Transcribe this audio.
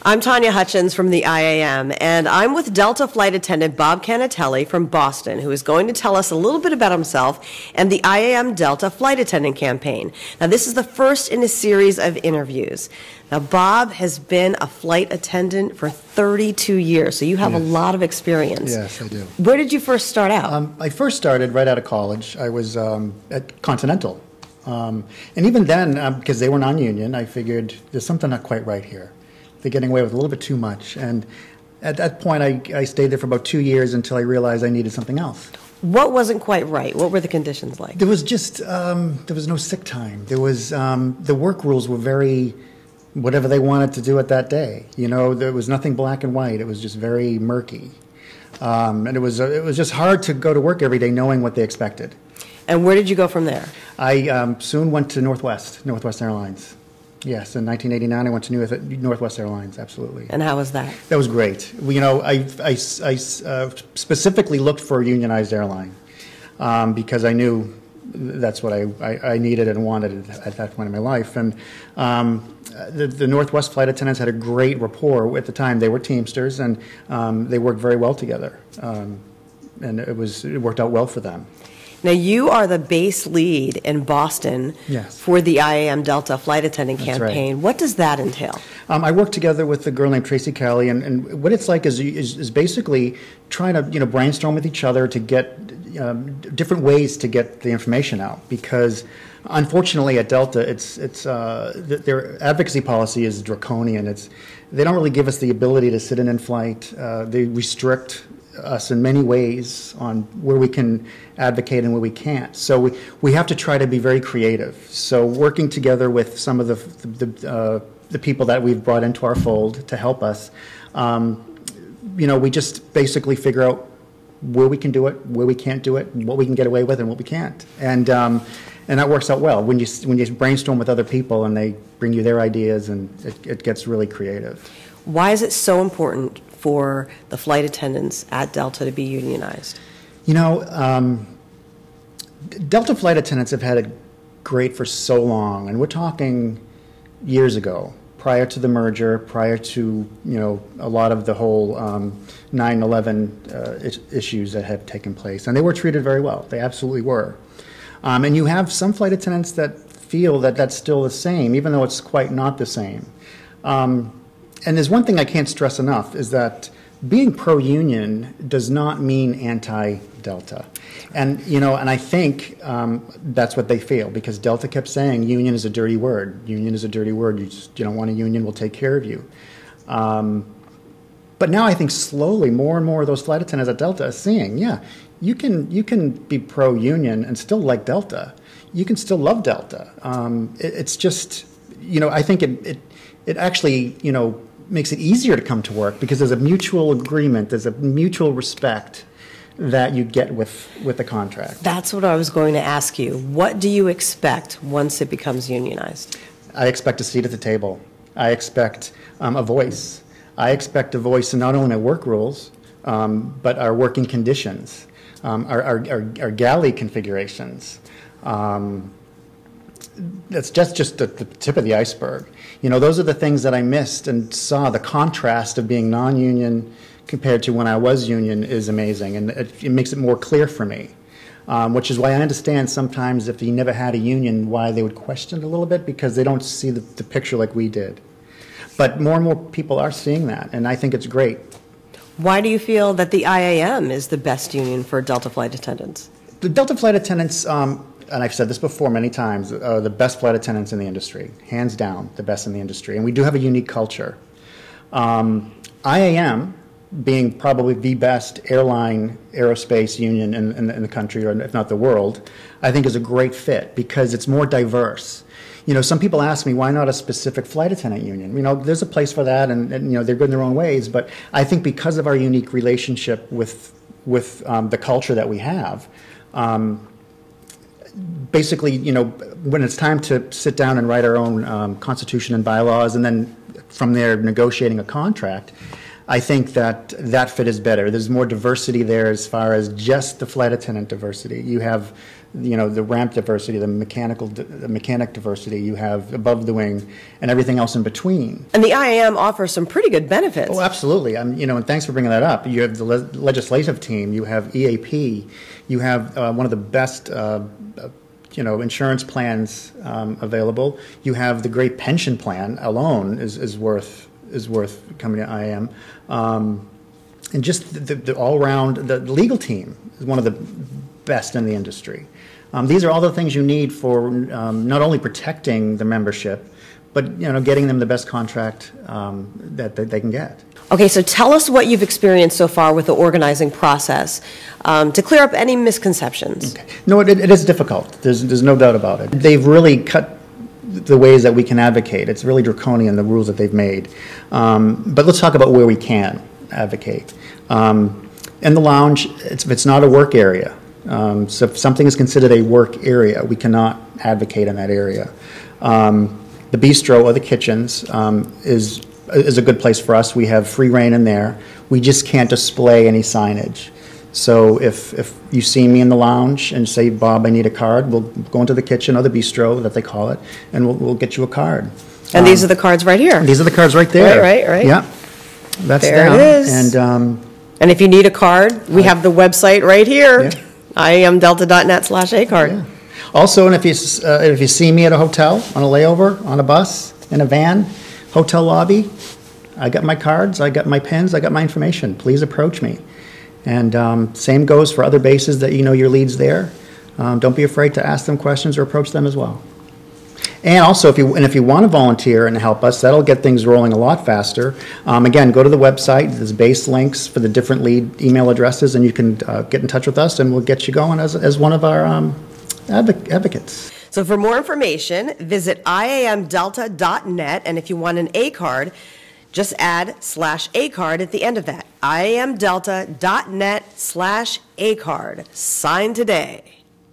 I'm Tanya Hutchins from the IAM, and I'm with Delta flight attendant Bob Cannatelli from Boston, who is going to tell us a little bit about himself and the IAM Delta flight attendant campaign. Now, this is the first in a series of interviews. Now, Bob has been a flight attendant for 32 years, so you have a lot of experience. Yes, I do. Where did you first start out? I first started right out of college. I was at Continental. And even then, because they were non-union, I figured there's something not quite right here. They're getting away with a little bit too much. And at that point, I stayed there for about 2 years until I realized I needed something else. What wasn't quite right? What were the conditions like? There was just, there was no sick time. There was, the work rules were very, whatever they wanted to do at that day. You know, there was nothing black and white. It was just very murky. And it was just hard to go to work every day knowing what they expected. And where did you go from there? I soon went to Northwest Airlines. Yes, in 1989, I went to Northwest Airlines, absolutely. And how was that? That was great. You know, I specifically looked for a unionized airline because I knew that's what I needed and wanted at that point in my life. And the Northwest flight attendants had a great rapport at the time. They were Teamsters, and they worked very well together. And it worked out well for them. Now, you are the base lead in Boston for the IAM Delta flight attendant campaign. Right. What does that entail? I work together with a girl named Tracy Kelly, and what it's like is basically trying to brainstorm with each other to get different ways to get the information out. Because unfortunately at Delta, their advocacy policy is draconian. They don't really give us the ability to sit in flight. They restrict us in many ways on where we can advocate and where we can't. So we have to try to be very creative. So working together with some of the people that we've brought into our fold to help us, we just basically figure out where we can do it, where we can't do it, what we can get away with and what we can't. And that works out well when you brainstorm with other people and they bring you their ideas, and it gets really creative. Why is it so important for the flight attendants at Delta to be unionized? You know, Delta flight attendants have had it great for so long, and we're talking years ago, prior to the merger, prior to a lot of the whole 9/11 issues that have taken place, and they were treated very well. They absolutely were. And you have some flight attendants that feel that that's still the same, even though it's quite not the same. And there's one thing I can't stress enough, is that being pro-union does not mean anti-Delta. And, and I think that's what they feel, because Delta kept saying union is a dirty word. Union is a dirty word. You don't want a union, we'll take care of you. But now I think slowly more and more of those flight attendants at Delta are seeing, you can be pro-union and still like Delta. You can still love Delta. It's just, I think it actually, makes it easier to come to work because there's a mutual agreement, there's a mutual respect that you get with the contract. That's what I was going to ask you. What do you expect once it becomes unionized? I expect a seat at the table. I expect a voice. I expect a voice in not only my work rules, but our working conditions, our galley configurations. That's just the tip of the iceberg. Those are the things that I missed and saw. The contrast of being non-union compared to when I was union is amazing, and it makes it more clear for me, which is why I understand sometimes if you never had a union, why they would question it a little bit, because they don't see the picture like we did. But more and more people are seeing that, and I think it's great. Why do you feel that the IAM is the best union for Delta flight attendants? The Delta flight attendants, and I've said this before many times, are the best flight attendants in the industry, hands down, the best in the industry. And we do have a unique culture. IAM, being probably the best aerospace union in the country, or if not the world, I think is a great fit because it's more diverse. Some people ask me, why not a specific flight attendant union? There's a place for that, and they're good in their own ways. But I think because of our unique relationship with the culture that we have, basically, when it's time to sit down and write our own constitution and bylaws, and then from there negotiating a contract, I think that fit is better. There's more diversity there as far as just the flight attendant diversity. You have the ramp diversity, the mechanic diversity, you have above the wing, and everything else in between. And the IAM offers some pretty good benefits. Oh, absolutely. And thanks for bringing that up. You have the legislative team, you have EAP, you have one of the best insurance plans available. You have the great pension plan alone is worth coming to IAM. And just the all-round, the legal team is one of the best in the industry. These are all the things you need for not only protecting the membership, but getting them the best contract that they can get. Okay, so tell us what you've experienced so far with the organizing process to clear up any misconceptions. Okay. No, it is difficult. There's no doubt about it. They've really cut the ways that we can advocate. It's really draconian, the rules that they've made. But let's talk about where we can advocate. In the lounge, it's not a work area. So if something is considered a work area, we cannot advocate in that area. The bistro or the kitchens is a good place for us. We have free reign in there. We just can't display any signage. So if you see me in the lounge and say, Bob, I need a card, we'll go into the kitchen or the bistro, that they call it, and we'll get you a card. And these are the cards right here. These are the cards right there. Right. Yeah, that's there down. It is. And if you need a card, we have the website right here, Yeah. iamdelta.net/acard. Yeah. Also, and if you see me at a hotel, on a layover, on a bus, in a van, hotel lobby, I got my cards, I got my pins, I got my information. Please approach me. And same goes for other bases that your leads there. Don't be afraid to ask them questions or approach them as well. And also, if you want to volunteer and help us, that'll get things rolling a lot faster. Again, go to the website. There's base links for the different lead email addresses, and you can get in touch with us, and we'll get you going as one of our advocates. So for more information, visit iamdelta.net, and if you want an A card, just add /A card at the end of that. iamdelta.net/A card. Sign today.